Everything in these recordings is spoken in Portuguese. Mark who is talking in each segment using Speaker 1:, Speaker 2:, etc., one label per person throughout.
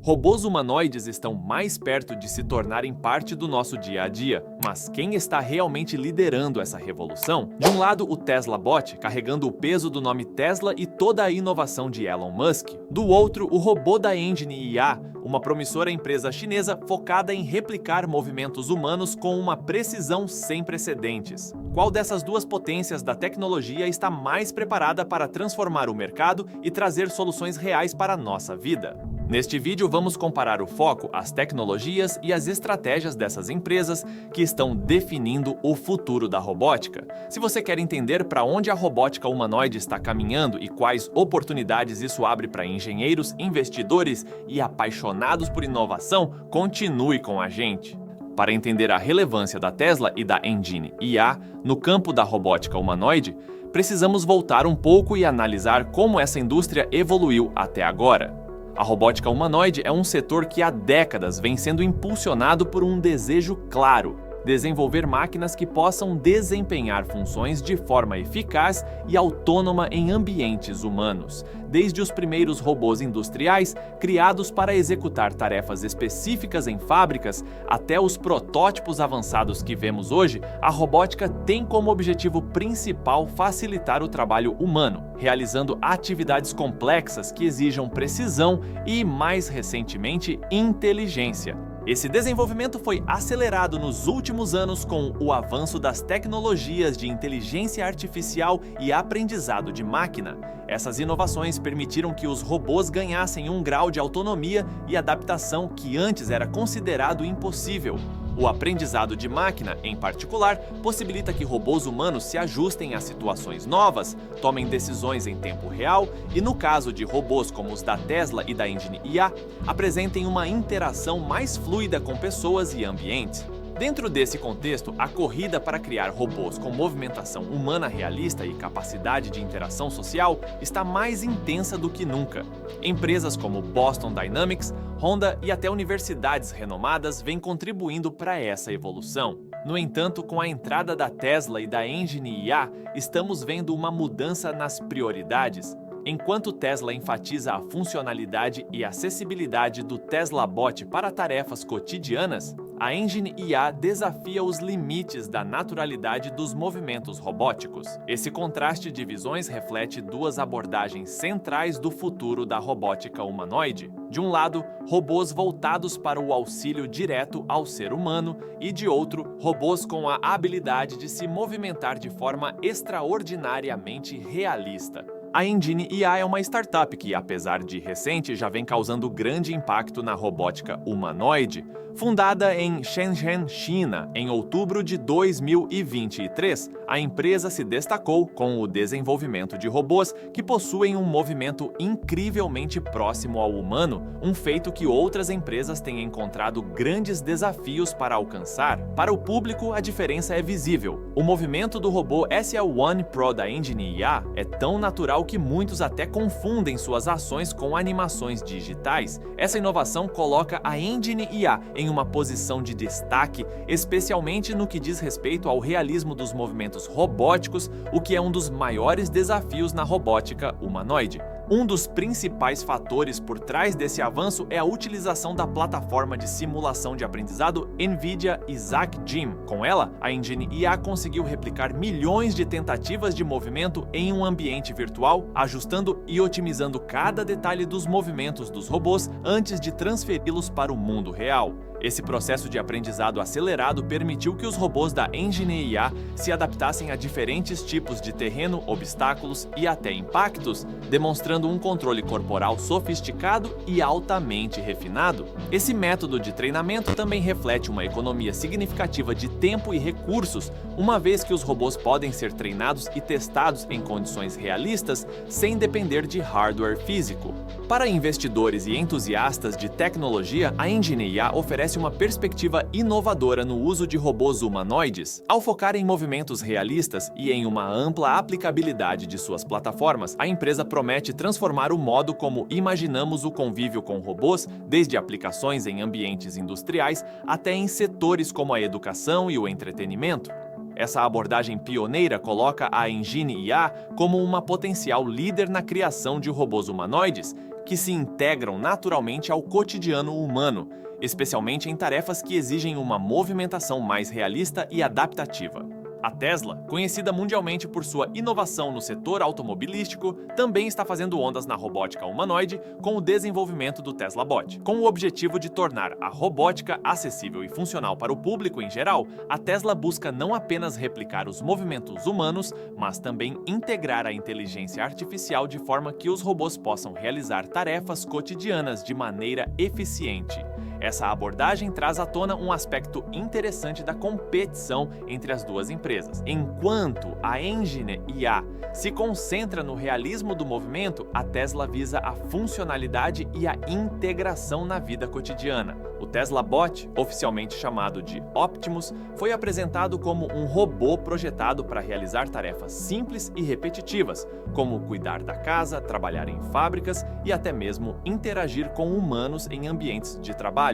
Speaker 1: Robôs humanoides estão mais perto de se tornarem parte do nosso dia a dia, mas quem está realmente liderando essa revolução? De um lado, o Tesla Bot, carregando o peso do nome Tesla e toda a inovação de Elon Musk. Do outro, o robô da Engine IA, uma promissora empresa chinesa focada em replicar movimentos humanos com uma precisão sem precedentes. Qual dessas duas potências da tecnologia está mais preparada para transformar o mercado e trazer soluções reais para a nossa vida? Neste vídeo vamos comparar o foco, as tecnologias e as estratégias dessas empresas que estão definindo o futuro da robótica. Se você quer entender para onde a robótica humanoide está caminhando e quais oportunidades isso abre para engenheiros, investidores e apaixonados por inovação, continue com a gente. Para entender a relevância da Tesla e da Engine IA no campo da robótica humanoide, precisamos voltar um pouco e analisar como essa indústria evoluiu até agora. A robótica humanoide é um setor que há décadas vem sendo impulsionado por um desejo claro: desenvolver máquinas que possam desempenhar funções de forma eficaz e autônoma em ambientes humanos. Desde os primeiros robôs industriais, criados para executar tarefas específicas em fábricas, até os protótipos avançados que vemos hoje, a robótica tem como objetivo principal facilitar o trabalho humano, realizando atividades complexas que exijam precisão e, mais recentemente, inteligência. Esse desenvolvimento foi acelerado nos últimos anos com o avanço das tecnologias de inteligência artificial e aprendizado de máquina. Essas inovações permitiram que os robôs ganhassem um grau de autonomia e adaptação que antes era considerado impossível. O aprendizado de máquina, em particular, possibilita que robôs humanos se ajustem a situações novas, tomem decisões em tempo real e, no caso de robôs como os da Tesla e da Engine IA, apresentem uma interação mais fluida com pessoas e ambientes. Dentro desse contexto, a corrida para criar robôs com movimentação humana realista e capacidade de interação social está mais intensa do que nunca. Empresas como Boston Dynamics, Honda e até universidades renomadas vêm contribuindo para essa evolução. No entanto, com a entrada da Tesla e da Engine IA, estamos vendo uma mudança nas prioridades. Enquanto Tesla enfatiza a funcionalidade e acessibilidade do Tesla Bot para tarefas cotidianas, a Engine IA desafia os limites da naturalidade dos movimentos robóticos. Esse contraste de visões reflete duas abordagens centrais do futuro da robótica humanoide. De um lado, robôs voltados para o auxílio direto ao ser humano e, de outro, robôs com a habilidade de se movimentar de forma extraordinariamente realista. A Engine IA é uma startup que, apesar de recente, já vem causando grande impacto na robótica humanoide. Fundada em Shenzhen, China, em outubro de 2023, a empresa se destacou com o desenvolvimento de robôs que possuem um movimento incrivelmente próximo ao humano, um feito que outras empresas têm encontrado grandes desafios para alcançar. Para o público, a diferença é visível. O movimento do robô SL-1 Pro da Engine IA é tão natural que muitos até confundem suas ações com animações digitais. Essa inovação coloca a Engine IA em uma posição de destaque, especialmente no que diz respeito ao realismo dos movimentos robóticos, o que é um dos maiores desafios na robótica humanoide. Um dos principais fatores por trás desse avanço é a utilização da plataforma de simulação de aprendizado NVIDIA Isaac Gym. Com ela, a Engine IA conseguiu replicar milhões de tentativas de movimento em um ambiente virtual, ajustando e otimizando cada detalhe dos movimentos dos robôs antes de transferi-los para o mundo real. Esse processo de aprendizado acelerado permitiu que os robôs da Engine IA se adaptassem a diferentes tipos de terreno, obstáculos e até impactos, demonstrando um controle corporal sofisticado e altamente refinado. Esse método de treinamento também reflete uma economia significativa de tempo e recursos, uma vez que os robôs podem ser treinados e testados em condições realistas sem depender de hardware físico. Para investidores e entusiastas de tecnologia, a Engine IA oferece uma perspectiva inovadora no uso de robôs humanoides. Ao focar em movimentos realistas e em uma ampla aplicabilidade de suas plataformas, a empresa promete transformar o modo como imaginamos o convívio com robôs, desde aplicações em ambientes industriais até em setores como a educação e o entretenimento. Essa abordagem pioneira coloca a Engine IA como uma potencial líder na criação de robôs humanoides, que se integram naturalmente ao cotidiano humano, especialmente em tarefas que exigem uma movimentação mais realista e adaptativa. A Tesla, conhecida mundialmente por sua inovação no setor automobilístico, também está fazendo ondas na robótica humanoide com o desenvolvimento do Tesla Bot. Com o objetivo de tornar a robótica acessível e funcional para o público em geral, a Tesla busca não apenas replicar os movimentos humanos, mas também integrar a inteligência artificial de forma que os robôs possam realizar tarefas cotidianas de maneira eficiente. Essa abordagem traz à tona um aspecto interessante da competição entre as duas empresas. Enquanto a Engine IA se concentra no realismo do movimento, a Tesla visa a funcionalidade e a integração na vida cotidiana. O Tesla Bot, oficialmente chamado de Optimus, foi apresentado como um robô projetado para realizar tarefas simples e repetitivas, como cuidar da casa, trabalhar em fábricas e até mesmo interagir com humanos em ambientes de trabalho.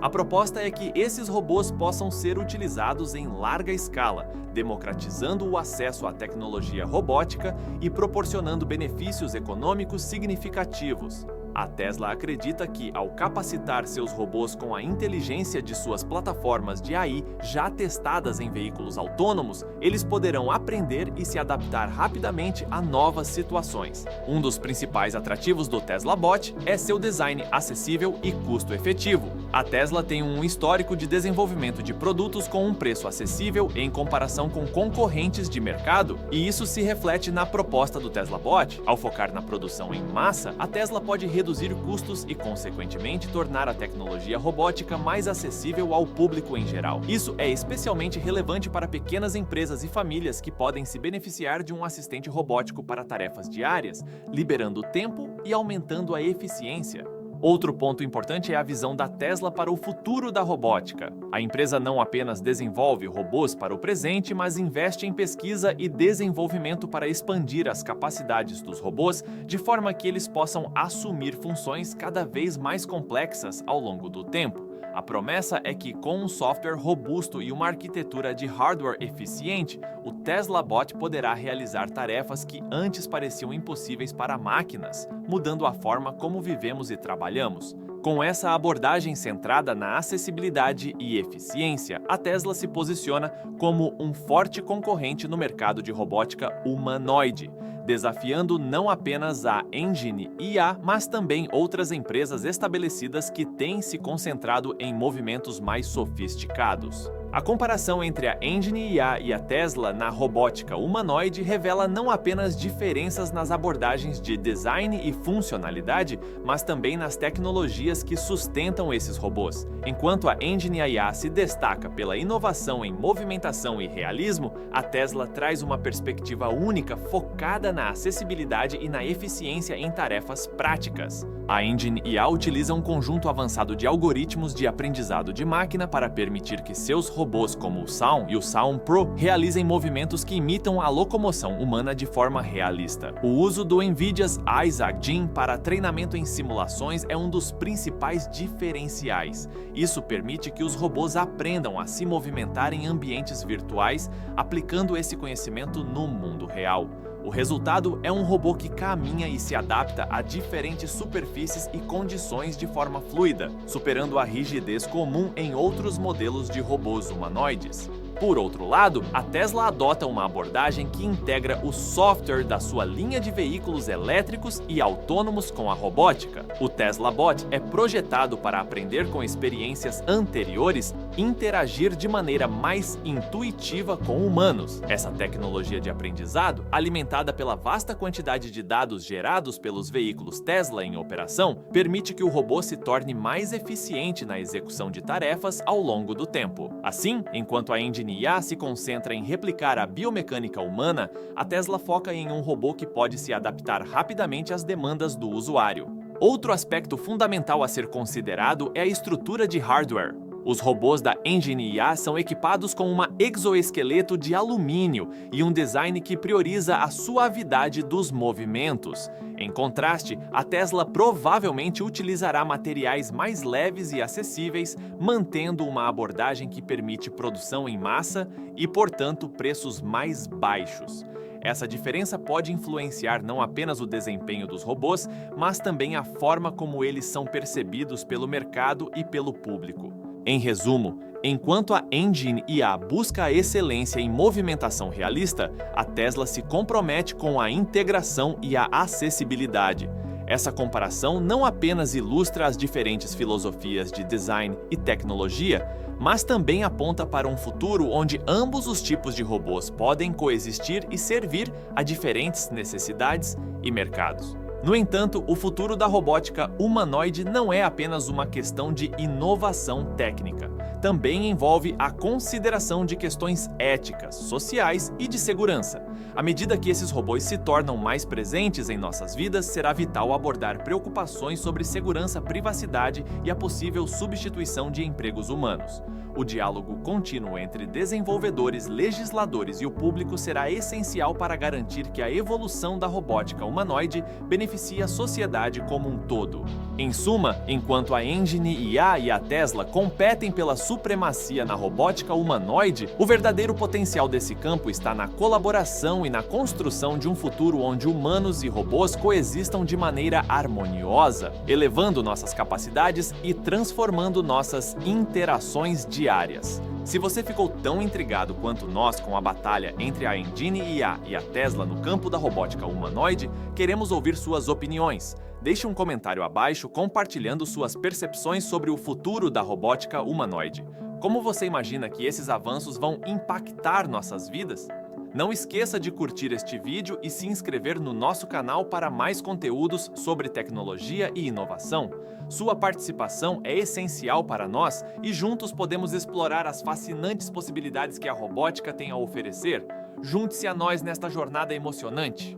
Speaker 1: A proposta é que esses robôs possam ser utilizados em larga escala, democratizando o acesso à tecnologia robótica e proporcionando benefícios econômicos significativos. A Tesla acredita que, ao capacitar seus robôs com a inteligência de suas plataformas de AI já testadas em veículos autônomos, eles poderão aprender e se adaptar rapidamente a novas situações. Um dos principais atrativos do Tesla Bot é seu design acessível e custo-efetivo. A Tesla tem um histórico de desenvolvimento de produtos com um preço acessível em comparação com concorrentes de mercado, e isso se reflete na proposta do Tesla Bot. Ao focar na produção em massa, a Tesla pode reduzir custos e, consequentemente, tornar a tecnologia robótica mais acessível ao público em geral. Isso é especialmente relevante para pequenas empresas e famílias que podem se beneficiar de um assistente robótico para tarefas diárias, liberando tempo e aumentando a eficiência. Outro ponto importante é a visão da Tesla para o futuro da robótica. A empresa não apenas desenvolve robôs para o presente, mas investe em pesquisa e desenvolvimento para expandir as capacidades dos robôs de forma que eles possam assumir funções cada vez mais complexas ao longo do tempo. A promessa é que, com um software robusto e uma arquitetura de hardware eficiente, o Tesla Bot poderá realizar tarefas que antes pareciam impossíveis para máquinas, mudando a forma como vivemos e trabalhamos. Com essa abordagem centrada na acessibilidade e eficiência, a Tesla se posiciona como um forte concorrente no mercado de robótica humanoide, desafiando não apenas a Engine IA, mas também outras empresas estabelecidas que têm se concentrado em movimentos mais sofisticados. A comparação entre a Engine IA e a Tesla na robótica humanoide revela não apenas diferenças nas abordagens de design e funcionalidade, mas também nas tecnologias que sustentam esses robôs. Enquanto a Engine IA se destaca pela inovação em movimentação e realismo, a Tesla traz uma perspectiva única focada na acessibilidade e na eficiência em tarefas práticas. A Engine IA utiliza um conjunto avançado de algoritmos de aprendizado de máquina para permitir que seus robôs como o Saum e o Saum Pro realizem movimentos que imitam a locomoção humana de forma realista. O uso do NVIDIA's Isaac Gen para treinamento em simulações é um dos principais diferenciais. Isso permite que os robôs aprendam a se movimentar em ambientes virtuais, aplicando esse conhecimento no mundo real. O resultado é um robô que caminha e se adapta a diferentes superfícies e condições de forma fluida, superando a rigidez comum em outros modelos de robôs humanoides. Por outro lado, a Tesla adota uma abordagem que integra o software da sua linha de veículos elétricos e autônomos com a robótica. O Tesla Bot é projetado para aprender com experiências anteriores e interagir de maneira mais intuitiva com humanos. Essa tecnologia de aprendizado, alimentada pela vasta quantidade de dados gerados pelos veículos Tesla em operação, permite que o robô se torne mais eficiente na execução de tarefas ao longo do tempo. Assim, enquanto a Engine IA se concentra em replicar a biomecânica humana, a Tesla foca em um robô que pode se adaptar rapidamente às demandas do usuário. Outro aspecto fundamental a ser considerado é a estrutura de hardware. Os robôs da Engine IA são equipados com um exoesqueleto de alumínio e um design que prioriza a suavidade dos movimentos. Em contraste, a Tesla provavelmente utilizará materiais mais leves e acessíveis, mantendo uma abordagem que permite produção em massa e, portanto, preços mais baixos. Essa diferença pode influenciar não apenas o desempenho dos robôs, mas também a forma como eles são percebidos pelo mercado e pelo público. Em resumo, enquanto a Engine IA busca a excelência em movimentação realista, a Tesla se compromete com a integração e a acessibilidade. Essa comparação não apenas ilustra as diferentes filosofias de design e tecnologia, mas também aponta para um futuro onde ambos os tipos de robôs podem coexistir e servir a diferentes necessidades e mercados. No entanto, o futuro da robótica humanoide não é apenas uma questão de inovação técnica. Também envolve a consideração de questões éticas, sociais e de segurança. À medida que esses robôs se tornam mais presentes em nossas vidas, será vital abordar preocupações sobre segurança, privacidade e a possível substituição de empregos humanos. O diálogo contínuo entre desenvolvedores, legisladores e o público será essencial para garantir que a evolução da robótica humanoide beneficie a sociedade como um todo. Em suma, enquanto a Engine IA e a Tesla competem pela supremacia na robótica humanoide, o verdadeiro potencial desse campo está na colaboração e na construção de um futuro onde humanos e robôs coexistam de maneira harmoniosa, elevando nossas capacidades e transformando nossas interações diárias. Se você ficou tão intrigado quanto nós com a batalha entre a Engine IA e a Tesla no campo da robótica humanoide, queremos ouvir suas opiniões. Deixe um comentário abaixo compartilhando suas percepções sobre o futuro da robótica humanoide. Como você imagina que esses avanços vão impactar nossas vidas? Não esqueça de curtir este vídeo e se inscrever no nosso canal para mais conteúdos sobre tecnologia e inovação. Sua participação é essencial para nós e juntos podemos explorar as fascinantes possibilidades que a robótica tem a oferecer. Junte-se a nós nesta jornada emocionante.